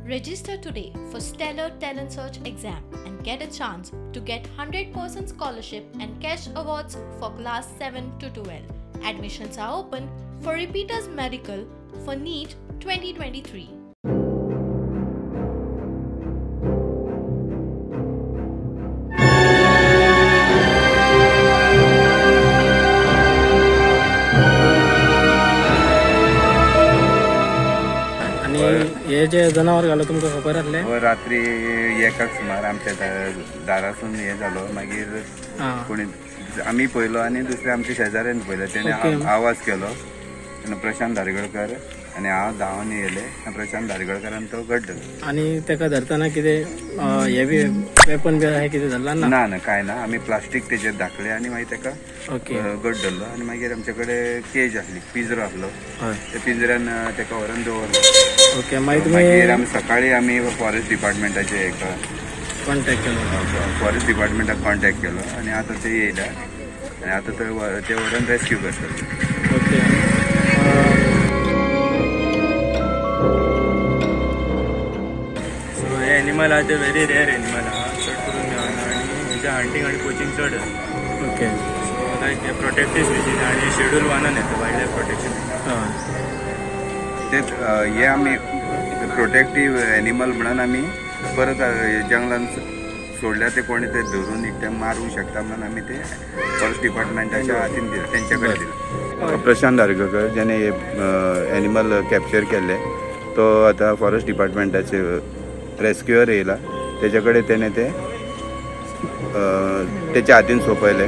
Register today for Stellar Talent Search exam and get a chance to get 100% scholarship and cash awards for class 7 to 12. Admissions are open for repeaters medical for NEET 2023. हे जे जनावर घालो तुमकां खबर आसले रात्री एकाक सुमार आमच्या दारासून हे जालो मागीर कोणी आमी पयलो आनी दुसरे आमच्या शेजाऱ्यान पयलो तेणे आवाज केलो तेन्ना प्रशांत धारगळकर आनी हांव धांवन येयले प्रशांत धारगळकरान तो गड्डलो आनी तेका धरतना कितें हे बी वेपन बी अशें कितें जाल्ला ना ना कांय ना आमी प्लास्टीक तेजेर धाकले आनी मागीर तेका गड्डलो आनी मागीर आमचे कडेन केज आसली पिंजरो आसलो त्या पिंजऱ्यान तेका व्हरून दवरलो. ओके मागीर आमी सकाळी आमी फॉरेस्ट डिपार्टमेंटाचे हेका कॉन्टेक्ट केलो फॉरेस्ट डिपार्टमेंटाक कॉन्टेक्ट केलो आनी आतां ते येयला आनी आतां ते व्हरून रेस्क्यू करतात. ओके सो हे एनिमल आहा ते व्हेरी रेअर एनिमल आहा चड करून मेळना आनी हेजे हंटींग आनी पोचिंग चड आसा. ओके सो लायक हे प्रोटेक्टीव स्पेसीस आनी शेड्यूल 1 येता वायल्ड लायफ प्रोटेक्शन. तेच हे आमी प्रोटेक्टीव एनिमल म्हणून आमी परत जंगलान सोडल्या ते कोणी ते धरून एकटे मारूंक शकता म्हणून आमी ते फॉरेस्ट डिपार्टमेंटाच्या हातीन दिले तेंचे कडेन दिले. प्रशांत धारगळकर जेणे एनिमल कॅप्चर केल्ले तो आतां फॉरेस्ट डिपार्टमेंटाचे रेस्क्युअर येयला तेजे कडेन तेणे ते तेच्या हातीन सोंपयले.